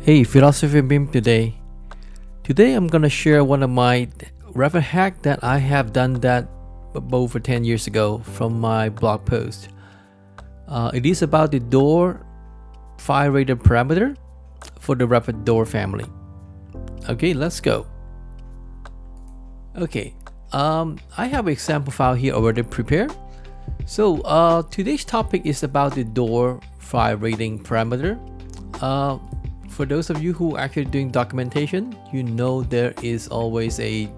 Hey, Philosophy Beam today. Today I'm gonna share one of my Revit hack that I have done that over 10 years ago from my blog post. It is about the door fire rated parameter for the Revit door family. Okay, let's go. Okay, I have an example file here already prepared. So today's topic is about the door fire rating parameter. For those of you who are actually doing documentation, you know there is always a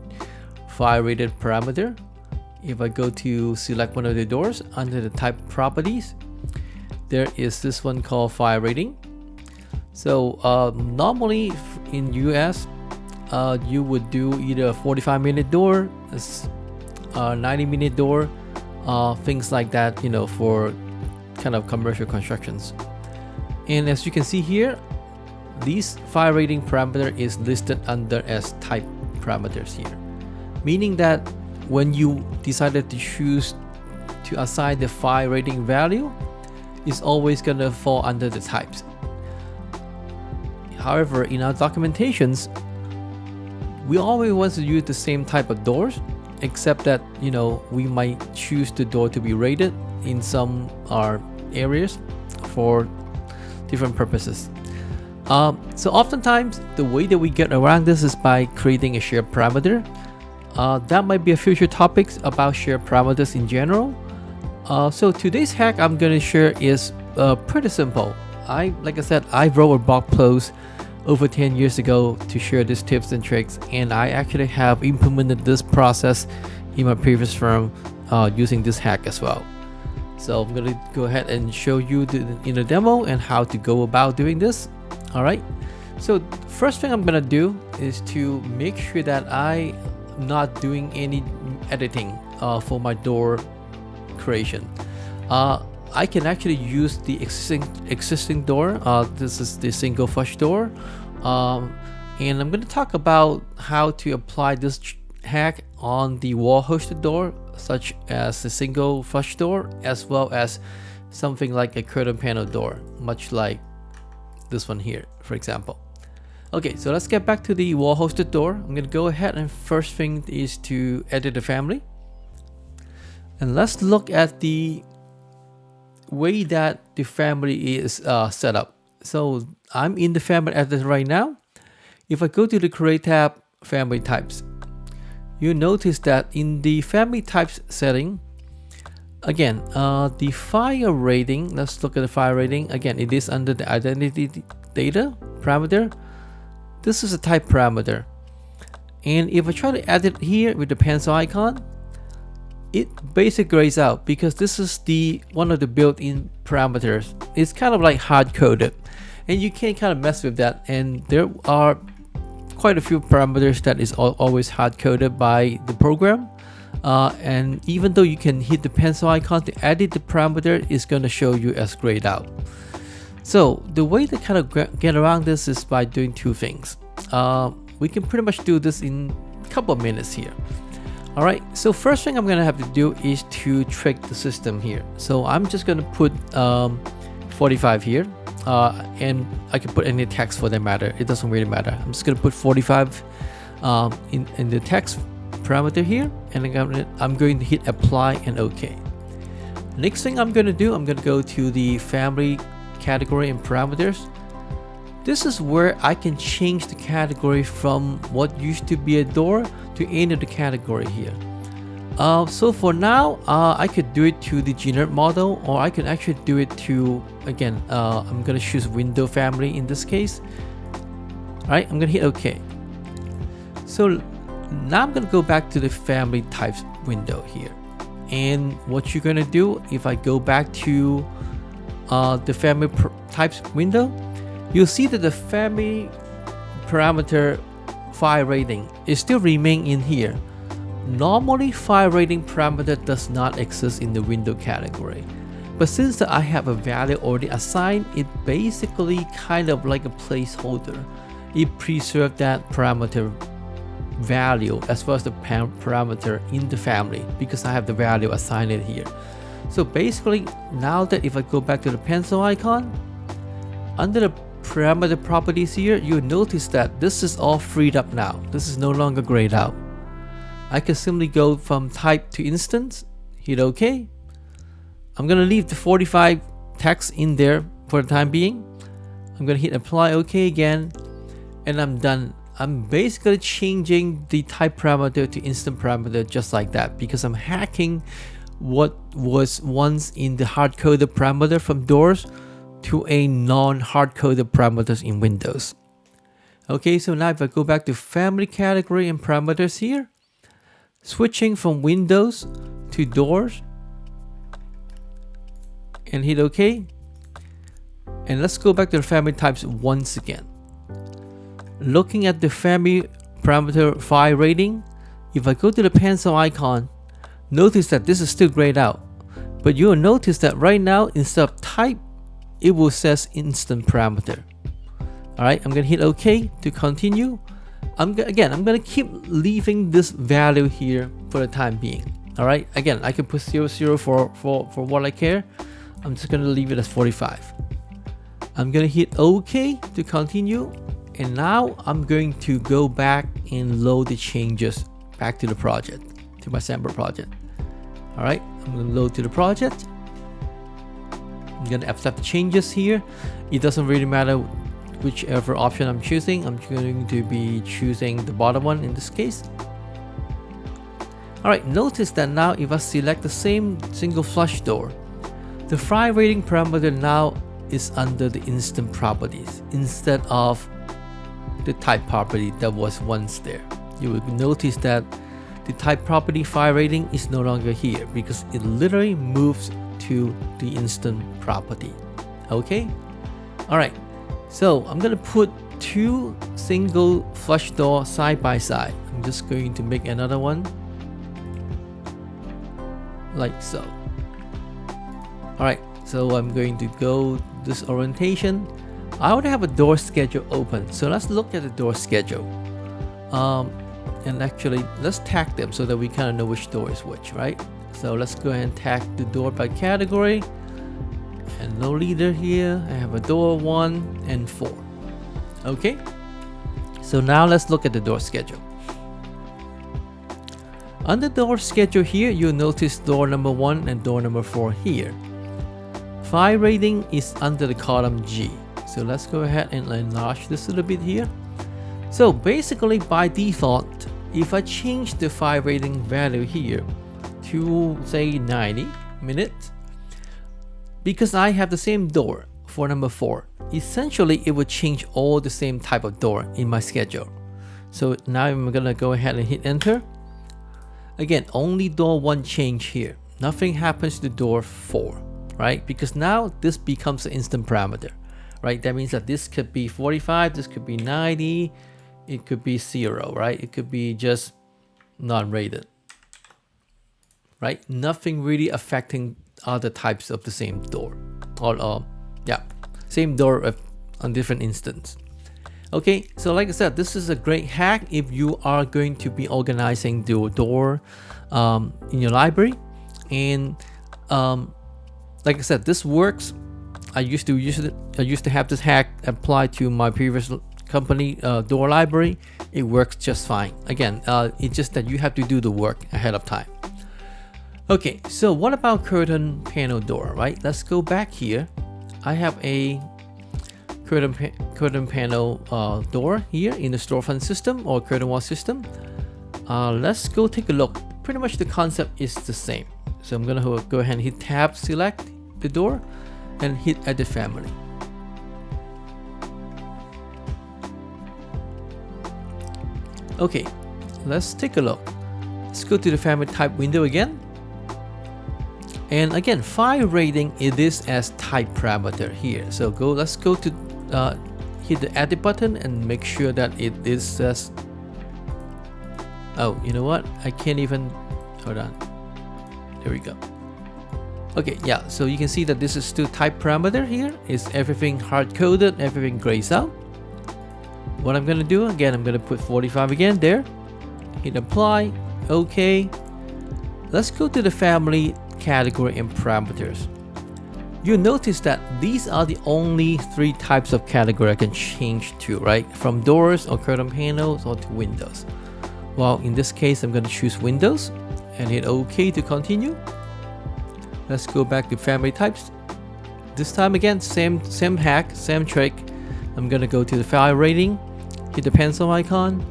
fire rated parameter. If I go to select one of the doors under the type properties, there is this one called fire rating. So normally in US, you would do either a 45-minute door, a 90-minute door, things like that, you know, for kind of commercial constructions. And as you can see here, this fire rating parameter is listed under as type parameters here, meaning that when you decided to choose to assign the fire rating value, it's always going to fall under the types. However, in our documentations, we always want to use the same type of doors, except that, you know, we might choose the door to be rated in some areas for different purposes. So oftentimes the way that we get around this is by creating a shared parameter. That might be a future topics about shared parameters in general. So today's hack I'm going to share is pretty simple. Like I said, I wrote a blog post over 10 years ago to share these tips and tricks, and I actually have implemented this process in my previous firm using this hack as well. So I'm going to go ahead and show you in a demo and how to go about doing this. Alright, so first thing I'm gonna do is to make sure that I'm not doing any editing for my door creation. I can actually use the existing door. This is the single flush door, and I'm going to talk about how to apply this hack on the wall hosted door, such as the single flush door, as well as something like a curtain panel door, much like this one here, for example. Okay, so let's get back to the wall hosted door. I'm gonna go ahead and first thing is to edit the family, and let's look at the way that the family is set up. So I'm in the family editor right now. If I go to the create tab, family types, you notice that in the family types setting, again, the fire rating, let's look at the fire rating. Again, it is under the identity data parameter. This is a type parameter. And if I try to add it here with the pencil icon, it basically grays out because this is one of the built-in parameters. It's kind of like hard-coded, and you can't kind of mess with that. And there are quite a few parameters that is always hard-coded by the program. And even though you can hit the pencil icon to edit the parameter, it's going to show you as grayed out. So the way to kind of get around this is by doing two things. We can pretty much do this in a couple of minutes here. Alright, so first thing I'm going to have to do is to trick the system here. So I'm just going to put 45 here, and I can put any text for that matter. It doesn't really matter. I'm just going to put 45 in the text parameter here, and I'm going to hit apply and OK. Next thing I'm going to do, I'm going to go to the family category and parameters. This is where I can change the category from what used to be a door to any of the category here. So for now, I could do it to the generic model, or I can actually do it to, again, I'm going to choose window family in this case. Alright, I'm going to hit OK. So now I'm going to go back to the family types window here, and what you're going to do, if I go back to the family types window, you'll see that the family parameter fire rating is still remain in here. Normally fire rating parameter does not exist in the window category, but since I have a value already assigned, it basically kind of like a placeholder. It preserves that parameter value as well as the parameter in the family because I have the value assigned it here. So basically, now that if I go back to the pencil icon, under the parameter properties here, you'll notice that this is all freed up now. This is no longer grayed out. I can simply go from type to instance, hit OK. I'm gonna leave the 45 text in there for the time being. I'm gonna hit apply OK again, and I'm done. I'm basically changing the type parameter to instant parameter just like that, because I'm hacking what was once in the hard-coded parameter from doors to a non-hard-coded parameters in Windows. Okay, so now if I go back to family category and parameters here, switching from Windows to doors, and hit OK. And let's go back to the family types once again. Looking at the family parameter file rating, if I go to the pencil icon, notice that this is still grayed out. But you'll notice that right now, instead of type, it will says instant parameter. Alright, I'm gonna hit OK to continue. I'm gonna keep leaving this value here for the time being. Alright, again, I can put 00 for what I care. I'm just gonna leave it as 45. I'm gonna hit OK to continue, and now I'm going to go back and load the changes back to the project, to my sample project. Alright, I'm gonna load to the project. I'm gonna accept the changes here. It doesn't really matter whichever option I'm choosing. I'm going to be choosing the bottom one in this case. Alright, notice that now if I select the same single flush door, the file rating parameter now is under the instant properties instead of the type property that was once there. You will notice that the type property file rating is no longer here because it literally moves to the instant property. Okay? Alright, so I'm gonna put two single flush door side by side. I'm just going to make another one like so. Alright, so I'm going to go this orientation. I already have a door schedule open, so let's look at the door schedule. And actually, let's tag them so that we kind of know which door is which, right? So let's go ahead and tag the door by category. And no leader here. I have a door 1 and 4. Okay. So now let's look at the door schedule. Under door schedule here, you'll notice door number 1 and door number 4 here. File rating is under the column G. So let's go ahead and enlarge this a little bit here. So basically by default, if I change the file rating value here to say 90 minutes, because I have the same door for number 4, essentially it would change all the same type of door in my schedule. So now I'm gonna go ahead and hit enter. Again, only door 1 change here. Nothing happens to door 4, right? Because now this becomes an instant parameter, right? That means that this could be 45, this could be 90, it could be 0, right? It could be just not rated, right? Nothing really affecting other types of the same door, or yeah, same door on different instance. Okay, so like I said, this is a great hack if you are going to be organizing the door in your library. And like I said, this works. I used to have this hack applied to my previous company door library. It works just fine. Again, it's just that you have to do the work ahead of time. Okay, so what about curtain panel door, right? Let's go back here. I have a curtain panel door here in the storefront system or curtain wall system. Let's go take a look. Pretty much the concept is the same. So I'm gonna go ahead and hit tab, select the door, and hit edit family. Okay, let's take a look. Let's go to the family type window again. And again, file rating, it is as type parameter here. So let's go to hit the edit button and make sure that it is as, oh, you know what? I can't even, hold on. There we go. Okay, yeah, so you can see that this is still type parameter here. Is everything hard coded, everything grays out. What I'm gonna do, again, I'm gonna put 45 again there. Hit apply, okay. Let's go to the family category and parameters. You'll notice that these are the only 3 types of category I can change to, right? From doors or curtain panels or to windows. Well, in this case, I'm going to choose windows and hit OK to continue. Let's go back to family types. This time again, same hack, same trick. I'm going to go to the file rating, hit the pencil icon,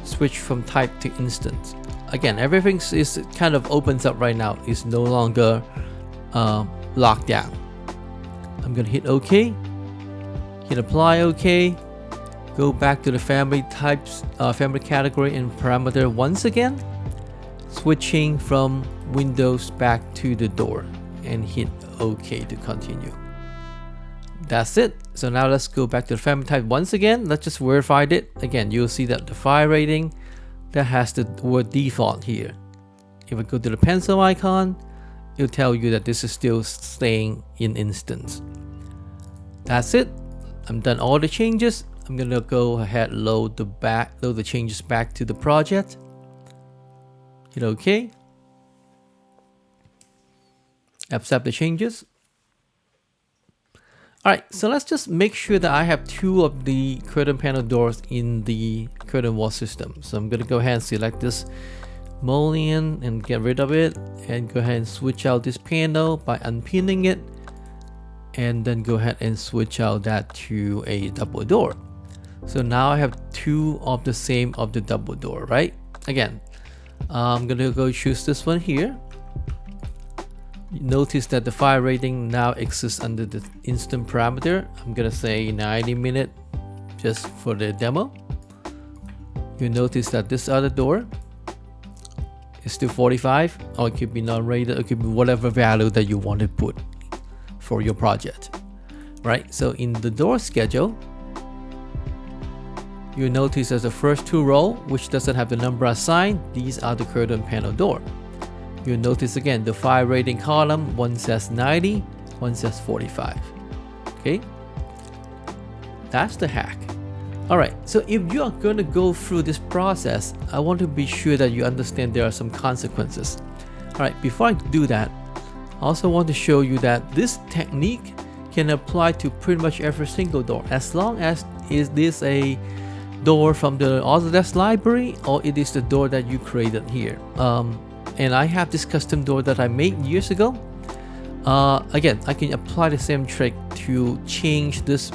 switch from type to instance. Again, everything is kind of opens up right now. It's no longer locked down. I'm going to hit OK, hit apply OK, go back to the family types, family category and parameter once again, switching from windows back to the door and hit OK to continue. That's it. So now let's go back to the family type once again. Let's just verify it. Again, you'll see that the file rating that has the word default here. If I go to the pencil icon, it'll tell you that this is still staying in instance. That's it. I'm done all the changes. I'm gonna go ahead, load the changes back to the project. Hit OK. Accept the changes. Alright, so let's just make sure that I have 2 of the curtain panel doors in the curtain wall system. So I'm gonna go ahead and select this mullion and get rid of it, and go ahead and switch out this panel by unpinning it, and then go ahead and switch out that to a double door. So now I have 2 of the same of the double door, right? Again, I'm gonna go choose this one here. Notice that the file rating now exists under the instant parameter. I'm gonna say 90 minute just for the demo. You notice that this other door is still 45, or it could be non-rated, it could be whatever value that you want to put for your project, right? So in the door schedule, you notice as the first 2 row, which doesn't have the number assigned, these are the curtain panel door. You'll notice again the file rating column, one says 90, one says 45. Okay, that's the hack. Alright, so if you are going to go through this process, I want to be sure that you understand there are some consequences. Alright, before I do that, I also want to show you that this technique can apply to pretty much every single door, as long as is this a door from the Autodesk library or it is the door that you created here. And I have this custom door that I made years ago. Again, I can apply the same trick to change this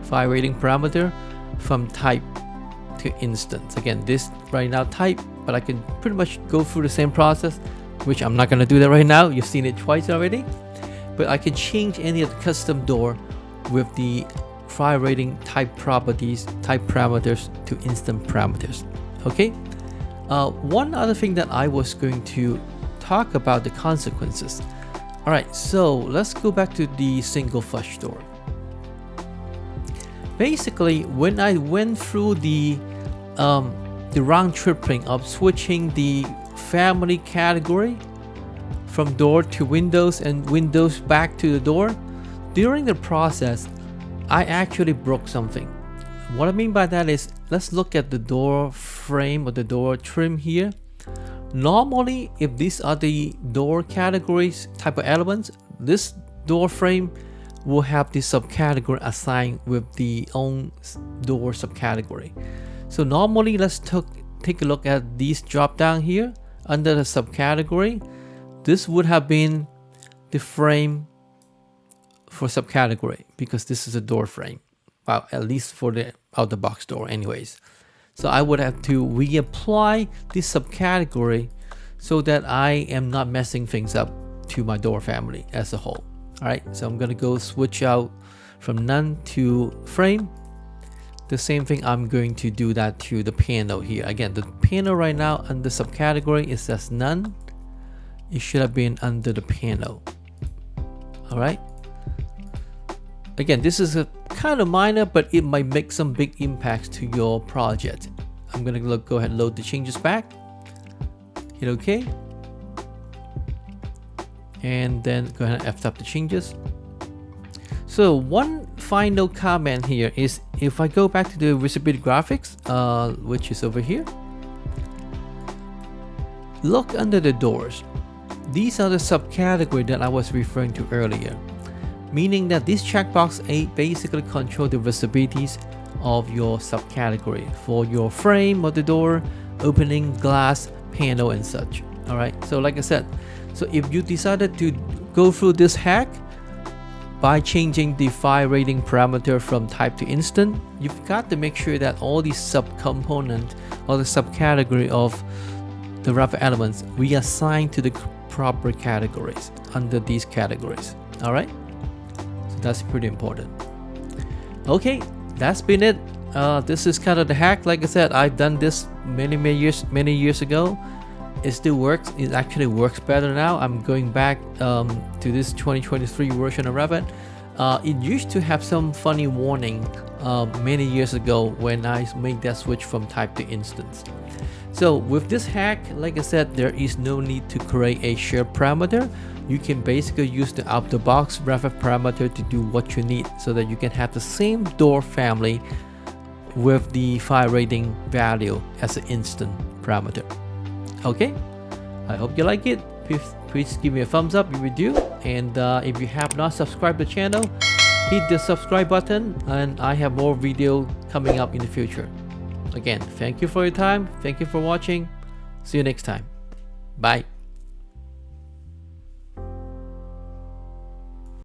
file rating parameter from type to instance. Again, this right now type, but I can pretty much go through the same process, which I'm not going to do that right now. You've seen it twice already. But I can change any of the custom door with the file rating type properties, type parameters to instant parameters. Okay. One other thing that I was going to talk about the consequences. Alright, so let's go back to the single flush door. Basically, when I went through the round tripping of switching the family category from door to windows and windows back to the door, during the process, I actually broke something. What I mean by that is, let's look at the door frame or the door trim here. Normally, if these are the door categories type of elements, this door frame will have the subcategory assigned with the own door subcategory. So normally, let's take a look at these drop down here under the subcategory. This would have been the frame for subcategory because this is a door frame. Well, at least for the out-the-box door anyways. So I would have to reapply this subcategory so that I am not messing things up to my door family as a whole. Alright, so I'm gonna go switch out from none to frame. The same thing, I'm going to do that to the panel here. Again, the panel right now under subcategory, it says none. It should have been under the panel. Alright. Again, this is a kind of minor, but it might make some big impacts to your project. I'm gonna go ahead and load the changes back. Hit OK. And then go ahead and F up the changes. So one final comment here is, if I go back to the visibility graphics, which is over here, look under the doors. These are the subcategory that I was referring to earlier. meaning that this checkbox basically control the visibilities of your subcategory for your frame of the door, opening, glass, panel, and such. All right, so like I said, so if you decided to go through this hack by changing the file rating parameter from type to instant, you've got to make sure that all these subcomponent or the subcategory of the Revit elements we assign to the proper categories under these categories. All right, so that's pretty important. Okay, that's been it. This is kind of the hack. Like I said, I've done this many years ago. It still works. It actually works better now. I'm going back to this 2023 version of Revit. It used to have some funny warning many years ago when I made that switch from type to instance. So with this hack, like I said, there is no need to create a shared parameter. You can basically use the out-of-the-box Revit parameter to do what you need so that you can have the same door family with the file rating value as an instant parameter. Okay, I hope you like it. Please give me a thumbs up if you do, and if you have not subscribed to the channel, hit the subscribe button, and I have more video coming up in the future. Again, thank you for your time, thank you for watching, see you next time, bye.